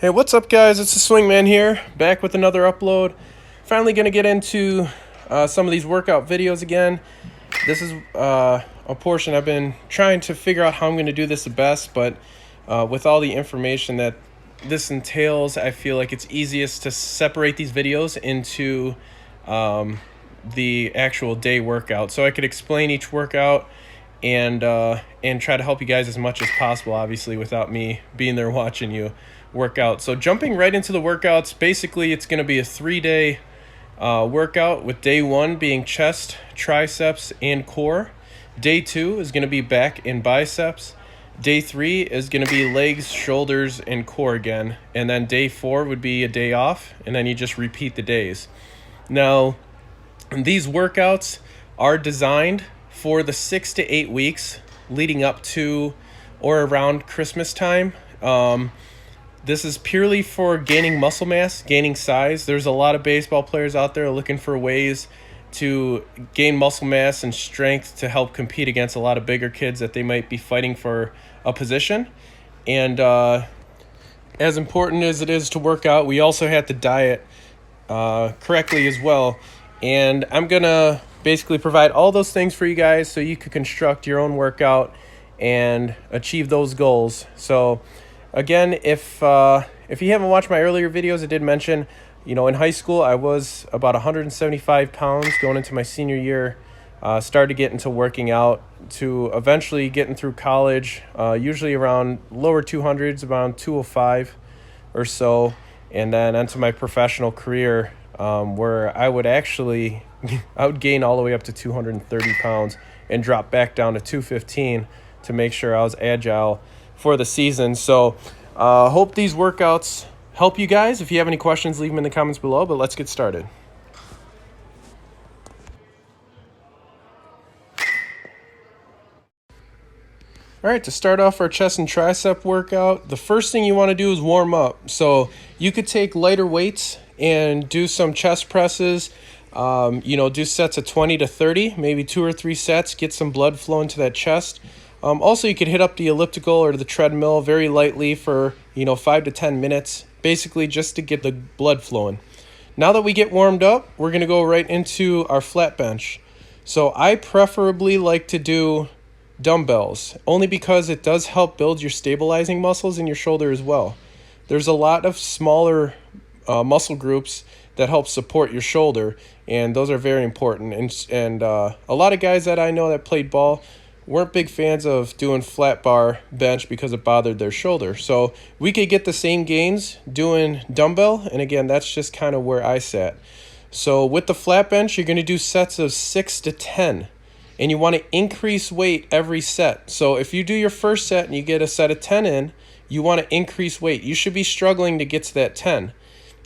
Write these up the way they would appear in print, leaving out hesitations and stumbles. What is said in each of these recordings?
Hey, what's up, guys? It's the Swingman here, back with another upload. Finally going to get into some of these workout videos again. This is a portion I've been trying to figure out how I'm going to do this the best, but with all the information that this entails, I feel like it's easiest to separate these videos into the actual day workout, so I could explain each workout and try to help you guys as much as possible, obviously without me being there watching you work out. So jumping right into the workouts, basically it's going to be a 3-day workout, with day 1 being chest, triceps, and core. Day 2 is going to be back and biceps. Day 3 is going to be legs, shoulders, and core again. And then day 4 would be a day off, and then you just repeat the days. Now, these workouts are designed for the 6 to 8 weeks leading up to or around Christmas time. This is purely for gaining muscle mass, gaining size. There's a lot of baseball players out there looking for ways to gain muscle mass and strength to help compete against a lot of bigger kids that they might be fighting for a position. And as important as it is to work out, we also have to diet correctly as well. And I'm going to basically provide all those things for you guys so you can construct your own workout and achieve those goals. So again, if you haven't watched my earlier videos, I did mention, in high school I was about 175 pounds going into my senior year. Started getting into working out to eventually getting through college, usually around lower 200s, around 205 or so, and then into my professional career, where I would actually I would gain all the way up to 230 pounds and drop back down to 215 to make sure I was agile for the season. So hope these workouts help you guys. If you have any questions, leave them in the comments below, but let's get started. All right, to start off our chest and tricep workout, the first thing you want to do is warm up. So you could take lighter weights and do some chest presses. Do sets of 20 to 30, maybe 2 or 3 sets, get some blood flowing to that chest. Also, you could hit up the elliptical or the treadmill very lightly for 5 to 10 minutes, basically just to get the blood flowing. Now that we get warmed up, we're going to go right into our flat bench. So I preferably like to do dumbbells, only because it does help build your stabilizing muscles in your shoulder as well. There's a lot of smaller muscle groups that help support your shoulder, and those are very important. And a lot of guys that I know that played ball weren't big fans of doing flat bar bench because it bothered their shoulder. So we could get the same gains doing dumbbell, and again, that's just kind of where I sat. So with the flat bench, you're going to do sets of 6 to 10, and you want to increase weight every set. So if you do your first set and you get a set of 10 in, you want to increase weight. You should be struggling to get to that 10.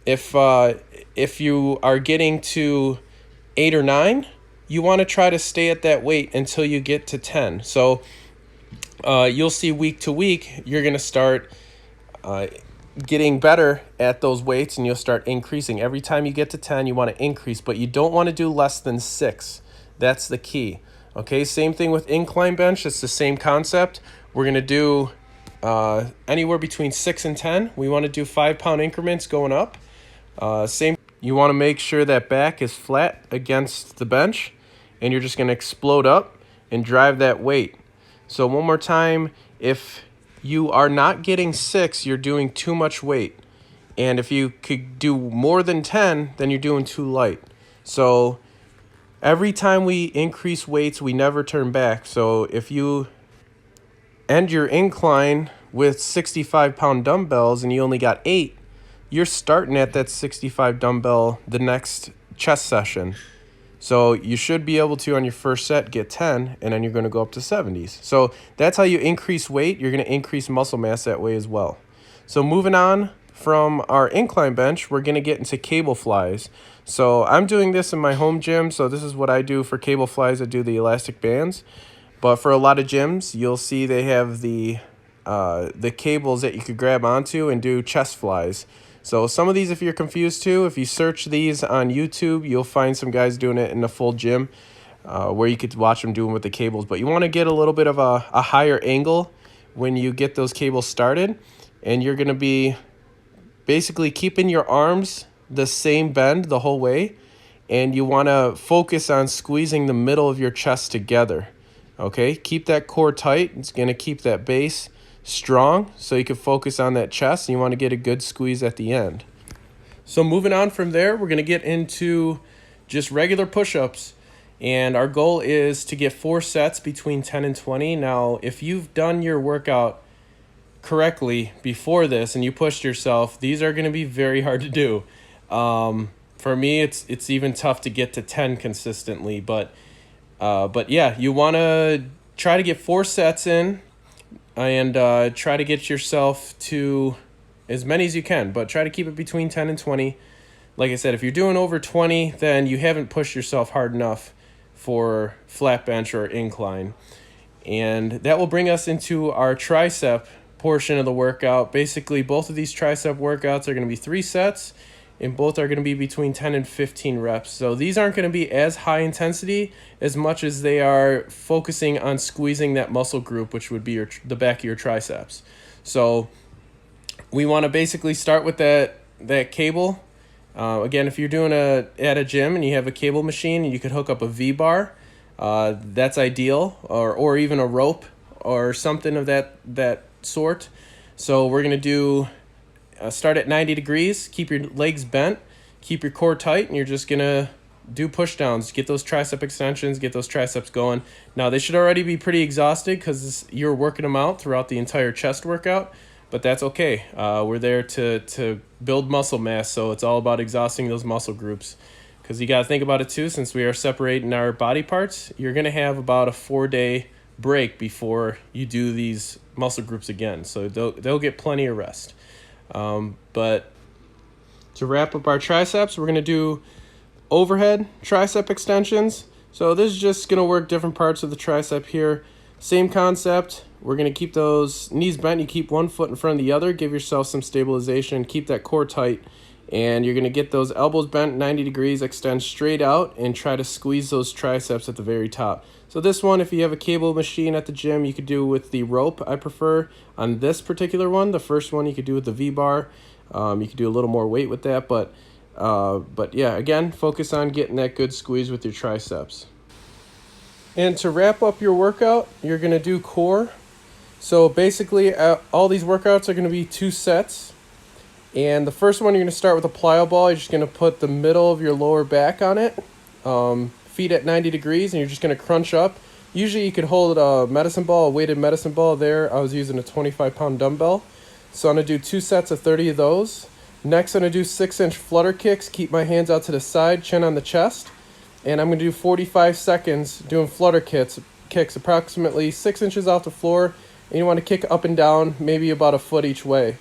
If you are getting to 8 or 9, you want to try to stay at that weight until you get to 10. So you'll see week to week, you're going to start getting better at those weights, and you'll start increasing. Every time you get to 10, you want to increase, but you don't want to do less than 6. That's the key. Okay, same thing with incline bench. It's the same concept. We're going to do anywhere between 6 and 10. We want to do 5-pound increments going up. You want to make sure that back is flat against the bench, and you're just going to explode up and drive that weight. So one more time, if you are not getting 6, you're doing too much weight. And if you could do more than 10, then you're doing too light. So every time we increase weights, we never turn back. So if you end your incline with 65-pound dumbbells and you only got 8, you're starting at that 65 dumbbell the next chest session. So you should be able to, on your first set, get 10, and then you're going to go up to 70s. So that's how you increase weight. You're going to increase muscle mass that way as well. So moving on from our incline bench, we're going to get into cable flies. So I'm doing this in my home gym. So this is what I do for cable flies. I do the elastic bands. But for a lot of gyms, you'll see they have the cables that you could grab onto and do chest flies. So some of these, if you're confused too, if you search these on YouTube, you'll find some guys doing it in a full gym where you could watch them do them with the cables. But you want to get a little bit of a higher angle when you get those cables started, and you're going to be basically keeping your arms the same bend the whole way, and you want to focus on squeezing the middle of your chest together. Okay, keep that core tight. It's going to keep that base strong so you can focus on that chest, and you want to get a good squeeze at the end. So moving on from there, we're going to get into just regular push-ups, and our goal is to get 4 sets between 10 and 20. Now, if you've done your workout correctly before this and you pushed yourself, these are going to be very hard to do. For me, it's even tough to get to 10 consistently, but yeah, you want to try to get 4 sets in, and try to get yourself to as many as you can, but try to keep it between 10 and 20. Like I said, if you're doing over 20, then you haven't pushed yourself hard enough for flat bench or incline. And that will bring us into our tricep portion of the workout. Basically, both of these tricep workouts are going to be 3 sets, and both are going to be between 10 and 15 reps. So these aren't going to be as high intensity as much as they are focusing on squeezing that muscle group, which would be the back of your triceps. So we want to basically start with that cable. Again, if you're doing at a gym and you have a cable machine, and you could hook up a V-bar, that's ideal, or even a rope or something of that sort. So we're going to do start at 90 degrees, keep your legs bent, keep your core tight, and you're just going to do push downs, get those tricep extensions, get those triceps going. Now, they should already be pretty exhausted because you're working them out throughout the entire chest workout, but that's okay. We're there to build muscle mass, so it's all about exhausting those muscle groups. Because you got to think about it too, since we are separating our body parts, you're going to have about a 4-day break before you do these muscle groups again, so they'll get plenty of rest. But to wrap up our triceps, we're going to do overhead tricep extensions. So this is just going to work different parts of the tricep here. Same concept. We're going to keep those knees bent. You keep one foot in front of the other. Give yourself some stabilization. Keep that core tight. And you're going to get those elbows bent 90 degrees, extend straight out, and try to squeeze those triceps at the very top. So this one, if you have a cable machine at the gym, you could do with the rope. I prefer on this particular one. The first one you could do with the V-bar. You could do a little more weight with that. But yeah, again, focus on getting that good squeeze with your triceps. And to wrap up your workout, you're going to do core. So basically, all these workouts are going to be 2 sets. And the first one, you're going to start with a plyo ball. You're just going to put the middle of your lower back on it, feet at 90 degrees, and you're just going to crunch up. Usually you could hold a medicine ball, a weighted medicine ball there. I was using a 25-pound dumbbell. So I'm going to do 2 sets of 30 of those. Next, I'm going to do 6-inch flutter kicks. Keep my hands out to the side, chin on the chest. And I'm going to do 45 seconds doing flutter kicks approximately 6 inches off the floor. And you want to kick up and down, maybe about a foot each way.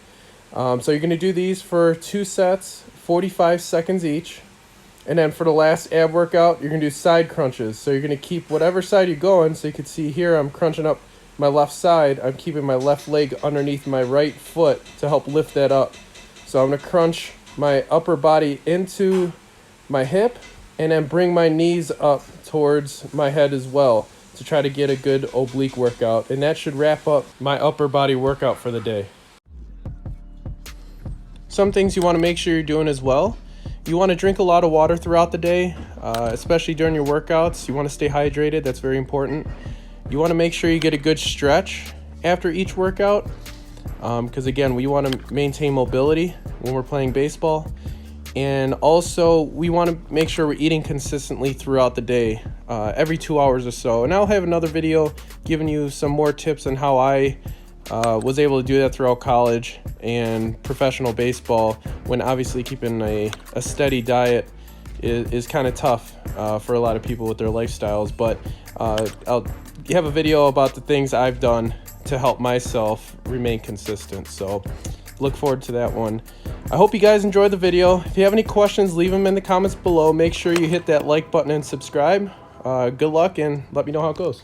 So you're going to do these for 2 sets, 45 seconds each. And then for the last ab workout, you're going to do side crunches. So you're going to keep whatever side you're going. So you can see here I'm crunching up my left side. I'm keeping my left leg underneath my right foot to help lift that up. So I'm going to crunch my upper body into my hip and then bring my knees up towards my head as well to try to get a good oblique workout. And that should wrap up my upper body workout for the day. Some things you want to make sure you're doing as well. You want to drink a lot of water throughout the day, especially during your workouts. You want to stay hydrated. That's very important. You want to make sure you get a good stretch after each workout because, again, we want to maintain mobility when we're playing baseball. And also, we want to make sure we're eating consistently throughout the day, every 2 hours or so. And I'll have another video giving you some more tips on how I was able to do that throughout college and professional baseball, when obviously keeping a steady diet is kind of tough for a lot of people with their lifestyles. But I'll have a video about the things I've done to help myself remain consistent. So look forward to that one. I hope you guys enjoyed the video. If you have any questions, leave them in the comments below. Make sure you hit that like button and subscribe. Good luck, and let me know how it goes.